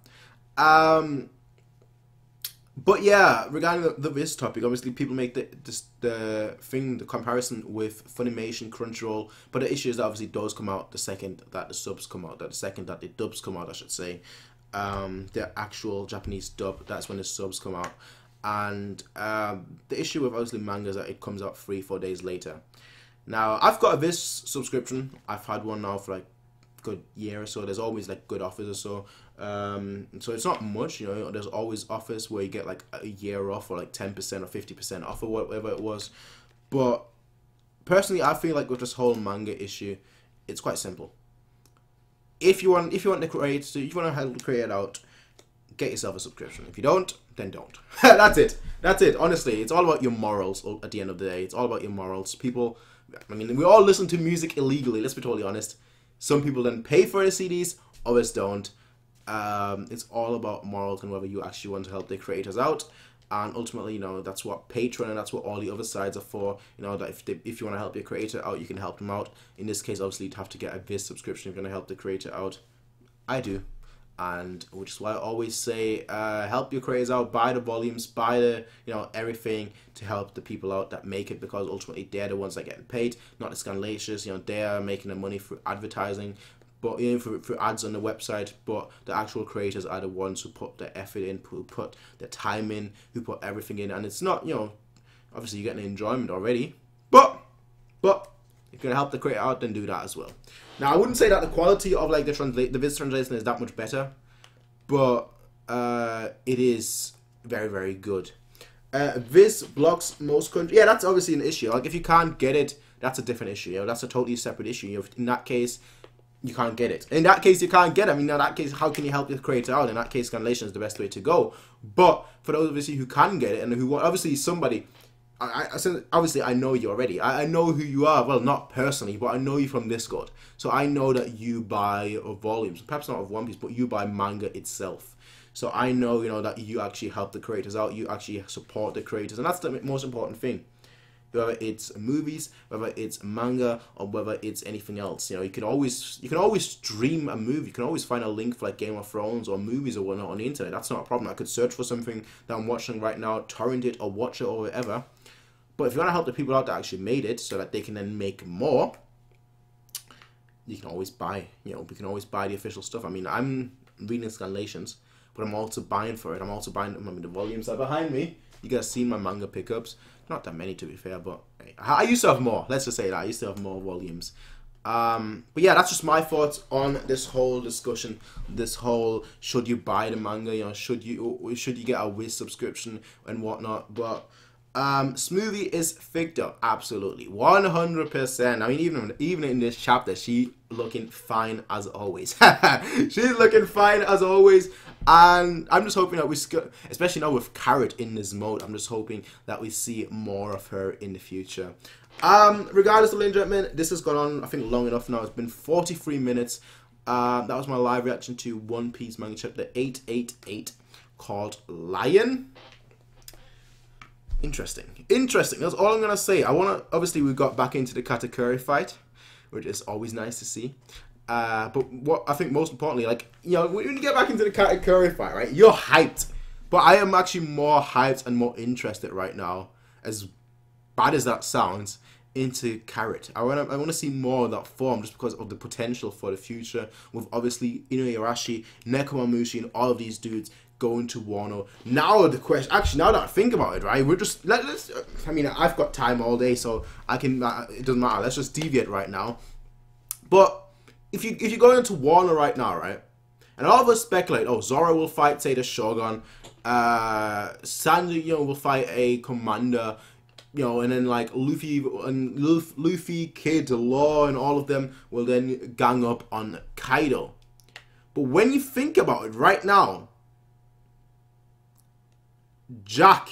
But yeah, regarding this topic, obviously people make the comparison with Funimation, Crunchyroll, but the issue is that obviously those come out the second that the subs come out, the second that the dubs come out, I should say. The actual Japanese dub, that's when the subs come out. And the issue with obviously manga is that it comes out 3-4 days later. Now, I've got a Viz subscription. I've had one now for like a good year or so. There's always like good offers or so. So it's not much, you know, there's always offers where you get like a year off or like 10% or 50% off or whatever it was. But personally, I feel like with this whole manga issue, it's quite simple. If you want to create, so if you want to help create it out, get yourself a subscription. If you don't, then don't. That's it. That's it. Honestly, it's all about your morals at the end of the day. It's all about your morals. People, I mean, we all listen to music illegally, let's be totally honest. Some people then pay for the CDs, others don't. It's all about morals and whether you actually want to help the creators out. And ultimately, you know, that's what Patreon and that's what all the other sides are for. You know, that if you want to help your creator out, you can help them out. In this case, obviously, you'd have to get a Viz subscription if you're going to help the creator out. I do. And which is why I always say, help your creators out, buy the volumes, buy the, you know, everything to help the people out that make it, because ultimately they're the ones that get paid, not the scanlations. You know, they are making the money through advertising, but you know, for ads on the website, but the actual creators are the ones who put the effort in, who put the time in, who put everything in. And it's not, you know, obviously you're getting enjoyment already, but if you're gonna help the creator out, then do that as well. Now, I wouldn't say that the quality of like the Viz translation is that much better, but it is very, very good. Viz blocks most countries. Yeah, that's obviously an issue. Like, if you can't get it, that's a different issue. You know, that's a totally separate issue. You know, in that case, you can't get it. In that case, you can't get it. I mean, in that case, how can you help the creator out? In that case, scanlation is the best way to go. But for those obviously who can get it and who obviously somebody, obviously I know you already. I know who you are. Well, not personally, but I know you from Discord. So I know that you buy volumes, perhaps not of One Piece, but you buy manga itself. So I know, you know, that you actually help the creators out. You actually support the creators, and that's the most important thing. Whether it's movies, whether it's manga, or whether it's anything else, you know, you can always stream a movie. You can always find a link for like Game of Thrones or movies or whatnot on the internet. That's not a problem. I could search for something that I'm watching right now, torrent it or watch it or whatever. But if you want to help the people out that actually made it, so that they can then make more, you can always buy. You know, we can always buy the official stuff. I mean, I'm reading scanlations, but I'm also buying for it. I'm also buying. I mean, the volumes are behind me. You guys seen my manga pickups? Not that many, to be fair, but I used to have more. Let's just say that I used to have more volumes. But yeah, that's just my thoughts on this whole discussion. This whole, should you buy the manga? You know, should you get a Wiz subscription and whatnot? But Smoothie is Victor, absolutely, 100%. I mean, even in this chapter, she looking fine as always. She's looking fine as always, and I'm just hoping that we, especially now with Carrot in this mode, I'm just hoping that we see more of her in the future. Regardless, ladies and gentlemen, this has gone on, I think, long enough now. It's been 43 minutes. That was my live reaction to One Piece manga chapter 888 called Lion. Interesting. That's all I'm gonna say. Obviously we got back into the Katakuri fight, which is always nice to see. But what I think most importantly, like, you know, when you get back into the Katakuri fight, right, you're hyped. But I am actually more hyped and more interested right now, as bad as that sounds, into Carrot. I wanna see more of that form, just because of the potential for the future, with obviously Inuyarashi, Nekomamushi, and all of these dudes going to Wano. Now the question, actually, now that I think about it, right, we're just let's. I mean, I've got time all day, so I can. It doesn't matter. Let's just deviate right now. But if you go into Wano right now, right, And all of us speculate, oh, Zoro will fight, say, the Shogun. Sanji, you know, will fight a commander. You know, and then like Luffy, Kid, Law, and all of them will then gang up on Kaido. But when you think about it right now, Jack,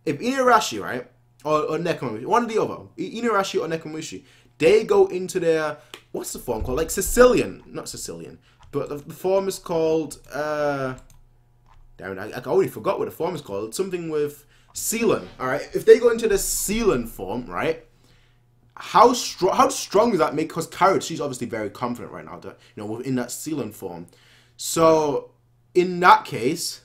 if Inuyasha, right, or Nekomamushi, one or the other, Inuyasha or Nekomamushi, they go into their, what's the form called? Like Sicilian, not Sicilian, but the form is called, damn it, I already forgot what the form is called. It's something with Sealant, alright? If they go into the Sealant form, right, how strong does that make? Because Carrot, she's obviously very confident right now, that, you know, within that Sealant form. So, in that case,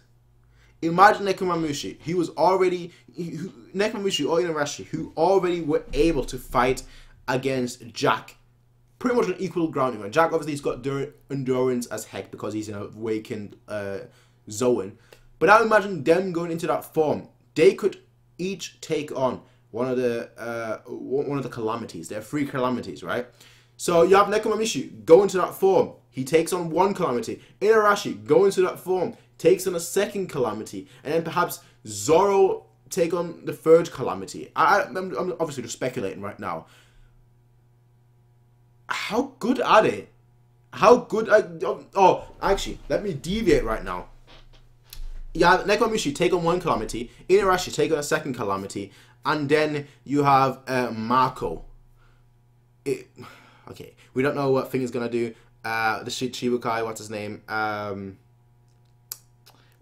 imagine Nekomamushi, he was already, Nekomamushi or Inuyasha, who already were able to fight against Jack. Pretty much on equal ground. Jack obviously has got endurance as heck because he's an awakened Zoan. But now imagine them going into that form. They could each take on one of the calamities. There are 3 calamities, right? So you have Nekomamushi go into that form. He takes on 1 calamity. Inuyasha go into that form, takes on a 2nd calamity, and then perhaps Zoro take on the 3rd calamity. I'm obviously just speculating right now. How good are they? How good? Oh, actually, let me deviate right now. You have Nekomamushi take on 1 calamity, Inuyasha take on a 2nd calamity, and then you have Marco. Okay, we don't know what thing is gonna do. The Shichibukai, what's his name?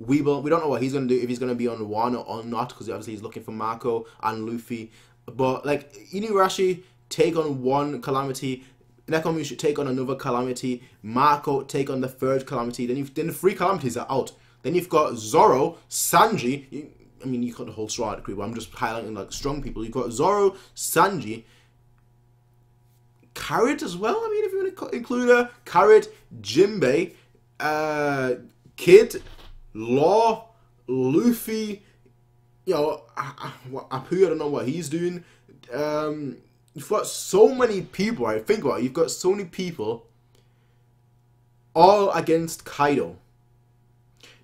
Weeble. We don't know what he's gonna do, if he's gonna be on Wano or not, because obviously he's looking for Marco and Luffy. But like Inuyasha take on 1 calamity, Nekomamushi take on another calamity, Marco take on the 3rd calamity. Then the 3 calamities are out. Then you've got Zoro, Sanji. I mean, you've got the whole Straw Hat crew, but I'm just highlighting like strong people. You've got Zoro, Sanji, Carrot as well. I mean, if you want to include her, Carrot, Jinbei, Kid, Law, Luffy. You know, Apu, I don't know what he's doing. You've got so many people, right? Think about it. You've got so many people all against Kaido.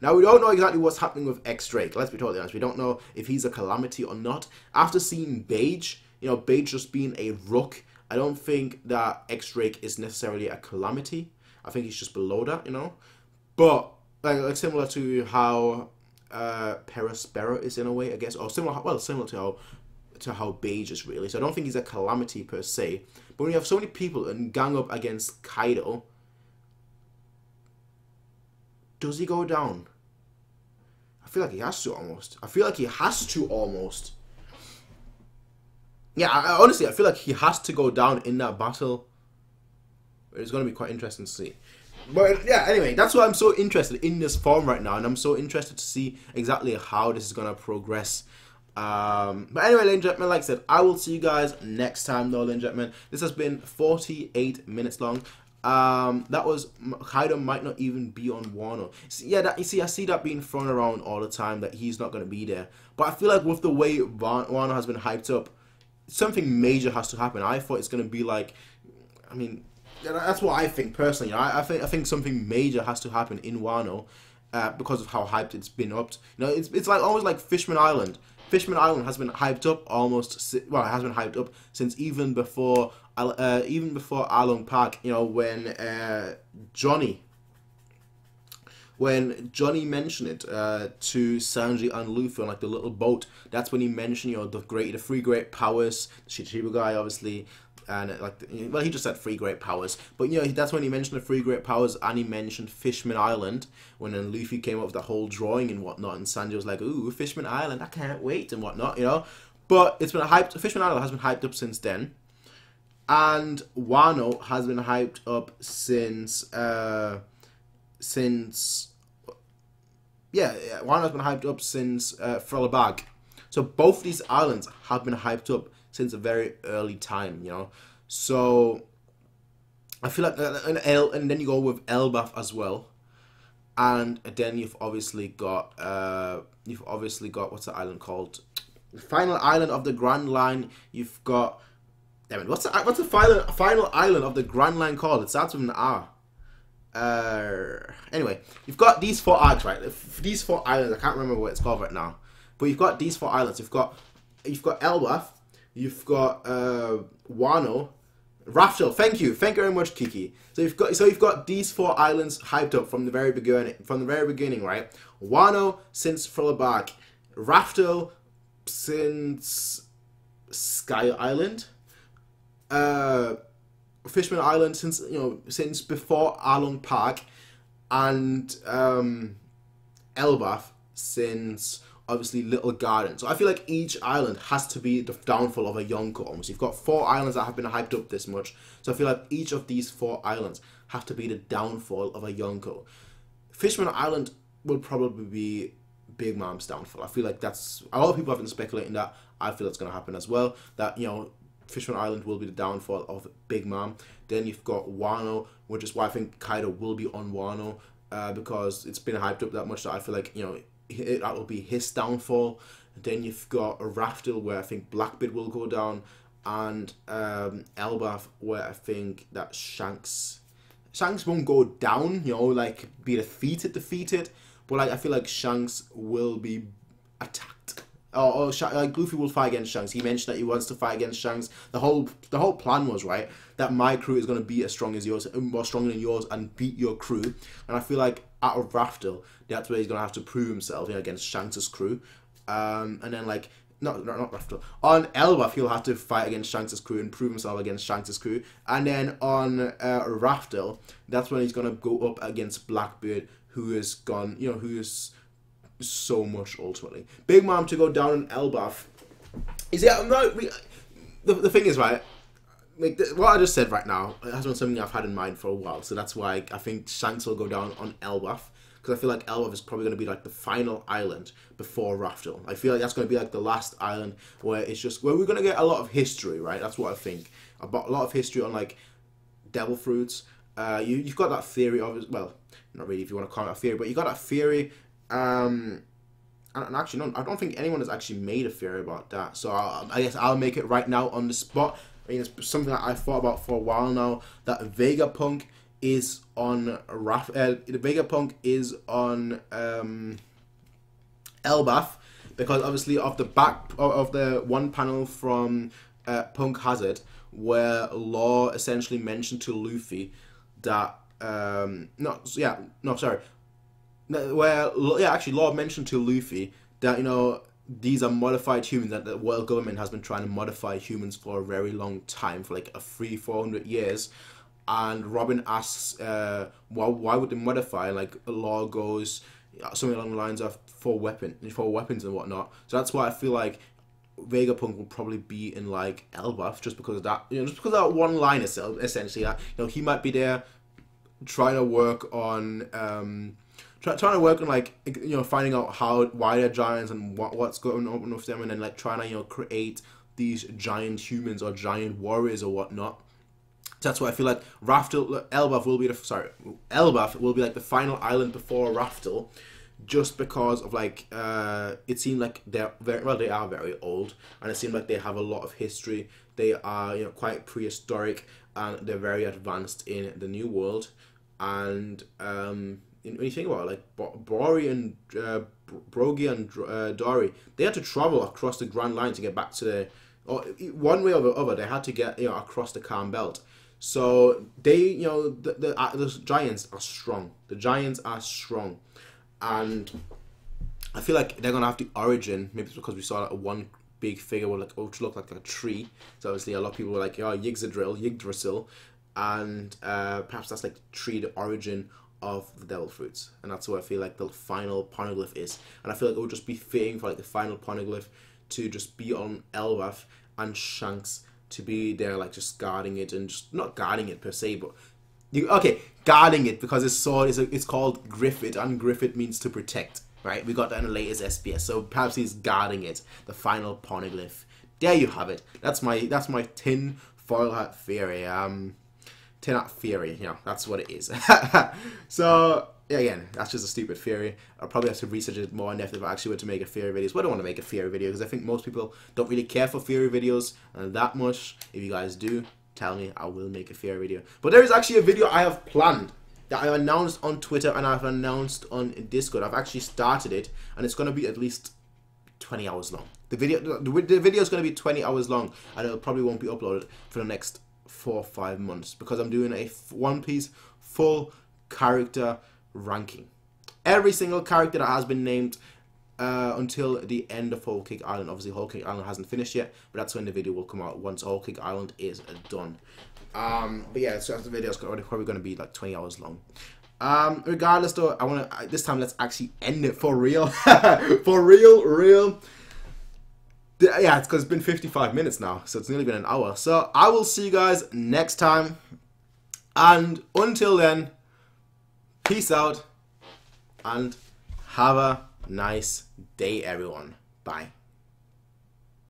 Now, we don't know exactly what's happening with X-Drake. Let's be totally honest. We don't know if he's a calamity or not. After seeing Beige, you know, Beige just being a rook, I don't think that X-Drake is necessarily a calamity. I think he's just below that, you know. But, like similar to how Perospero is in a way, I guess. Or similar to how Beige is really. So I don't think he's a calamity per se. But when you have so many people and gang up against Kaido, does he go down? I feel like he has to almost. Yeah, honestly, I feel like he has to go down in that battle. It's going to be quite interesting to see. But yeah, anyway, that's why I'm so interested in this form right now. And I'm so interested to see exactly how this is going to progress. But anyway, ladies and gentlemen, like I said, I will see you guys next time though, ladies and gentlemen. This has been 48 minutes long. That was, Kaido might not even be on Wano. Yeah, I see that being thrown around all the time, that he's not going to be there. But I feel like with the way Wano has been hyped up, something major has to happen. I thought it's going to be like, I mean, that's what I think personally. I think something major has to happen in Wano, because of how hyped it's been up. You know, it's like almost like Fishman Island. Fishman Island has been hyped up it has been hyped up since even before Along Park. You know, when Johnny mentioned it to Sanji and Luffy on like the little boat, that's when he mentioned, you know, the 3 great powers, the Shichibukai guy obviously, and like, well, he just said 3 great powers, but you know, that's when he mentioned the 3 great powers, and he mentioned Fishman Island when then Luffy came up with the whole drawing and whatnot, and Sanji was like, ooh, Fishman Island, I can't wait and whatnot, you know. But it's been hyped. Fishman Island has been hyped up since then, and Wano has been hyped up since Wano has been hyped up since Thriller Bag. So both these islands have been hyped up since a very early time, you know. So I feel like, and then you go with Elbaf as well, and then you've obviously got what's the island called? The final island of the Grand Line. You've got, damn it, what's the final island of the Grand Line called? It starts with an R. Anyway, you've got these 4 arcs, right? These 4 islands, I can't remember what it's called right now, but you've got these 4 islands. You've got Elbaf, you've got Wano, Raftel. Thank you very much, Kiki. So you've got these 4 islands hyped up from the very beginning. Right? Wano since further back, Raftel since Sky Island, Fishman Island since before Along Park, and Elbaf since obviously Little Garden. So I feel like each island has to be the downfall of a Yonko almost. You've got 4 islands that have been hyped up this much, so I feel like each of these 4 islands have to be the downfall of a Yonko. Fishman Island will probably be Big Mom's downfall. I feel like that's a lot of people have been speculating that. I feel it's going to happen as well. That Fishman Island will be the downfall of Big Mom. Then you've got Wano, which is why I think Kaido will be on Wano, because it's been hyped up that much that I feel like that will be his downfall. Then you've got Raftel, where I think Blackbeard will go down, and Elbaf, where I think that Shanks won't go down, like be defeated, but like I feel like Shanks will be attacked. Like Luffy will fight against Shanks. He mentioned that he wants to fight against Shanks. The whole plan was, right, that my crew is going to be as strong as yours, more stronger than yours, and beat your crew. And I feel like out of Raftel, that's where he's going to have to prove himself, against Shanks' crew. And then like not Raftel. On Elbaf, he'll have to fight against Shanks' crew and prove himself against Shanks' crew. And then on Raftel, that's when he's going to go up against Blackbeard, who is gone, who is so much ultimately. Big Mom to go down in Elbaf. Is it? No, the thing is, right, like what I just said right now has been something I've had in mind for a while. So that's why I think Shanks will go down on Elbaf, because I feel like Elbaf is probably going to be like the final island before Raftel. I feel like that's going to be like the last island where it's just where we're going to get a lot of history, right? That's what I think. About a lot of history on like devil fruits. You've got that theory of, well, not really if you want to call it a theory, but you got that theory. And actually, no, I don't think anyone has actually made a theory about that. So I guess I'll make it right now on the spot. I mean, it's something that I thought about for a while now. That Vegapunk is on Vegapunk is on Elbaf, because obviously of the back of the one panel from Punk Hazard where Law essentially mentioned to Luffy that actually Law mentioned to Luffy that these are modified humans, that the world government has been trying to modify humans for a very long time, for like 300-400 years. And Robin asks, why would they modify? Like Law goes something along the lines of for weapons and whatnot. So that's why I feel like Vegapunk will probably be in like Elbaf, just because of that, just because of that one line itself, essentially. That he might be there trying to work on like finding out why they're giants and what's going on with them, and then like trying to create these giant humans or giant warriors or whatnot. So that's why I feel like Elbaf will be like the final island before Raftel, just because of like it seemed like they are very old, and it seemed like they have a lot of history. They are quite prehistoric, and they're very advanced in the new world. And when you think about it, like Brogy and Dory, they had to travel across the Grand Line to get back to one way or the other. They had to get across the Calm Belt. So they the giants are strong. The giants are strong, and I feel like they're gonna have the origin. Maybe it's because we saw one big figure which looked like a tree. So obviously a lot of people were like, Yggdrasil, and perhaps that's like the origin of the devil fruits, and that's what I feel like the final poneglyph is. And I feel like it would just be fitting for like the final poneglyph to just be on Elbaf, and Shanks to be there like just guarding it, and just not guarding it per se, but guarding it, because his sword it's called Griffith, and Griffith means to protect, right? We got that in the latest SBS, so perhaps he's guarding it, the final poneglyph. There you have it. That's my tin foil hat theory. Tin hat theory, that's what it is. So yeah, again, that's just a stupid theory. I'll probably have to research it more in depth if I actually were to make a theory video. So I don't want to make a theory video because I think most people don't really care for theory videos that much. If you guys do, tell me, I will make a theory video. But there is actually a video I have planned that I announced on Twitter and I've announced on Discord. I've actually started it, and it's going to be at least 20 hours long. The video is going to be 20 hours long, and it probably won't be uploaded for the next 4 or 5 months, because I'm doing a One Piece full character ranking. Every single character that has been named until the end of Whole Cake Island. Obviously, Whole Cake Island hasn't finished yet, but that's when the video will come out, once Whole Cake Island is done. But yeah, so the video is probably going to be like 20 hours long. Regardless though, I want to, this time let's actually end it for real. For real. Yeah, it's because it's been 55 minutes now, so it's nearly been an hour. So I will see you guys next time, and until then, peace out and have a nice day, everyone. Bye.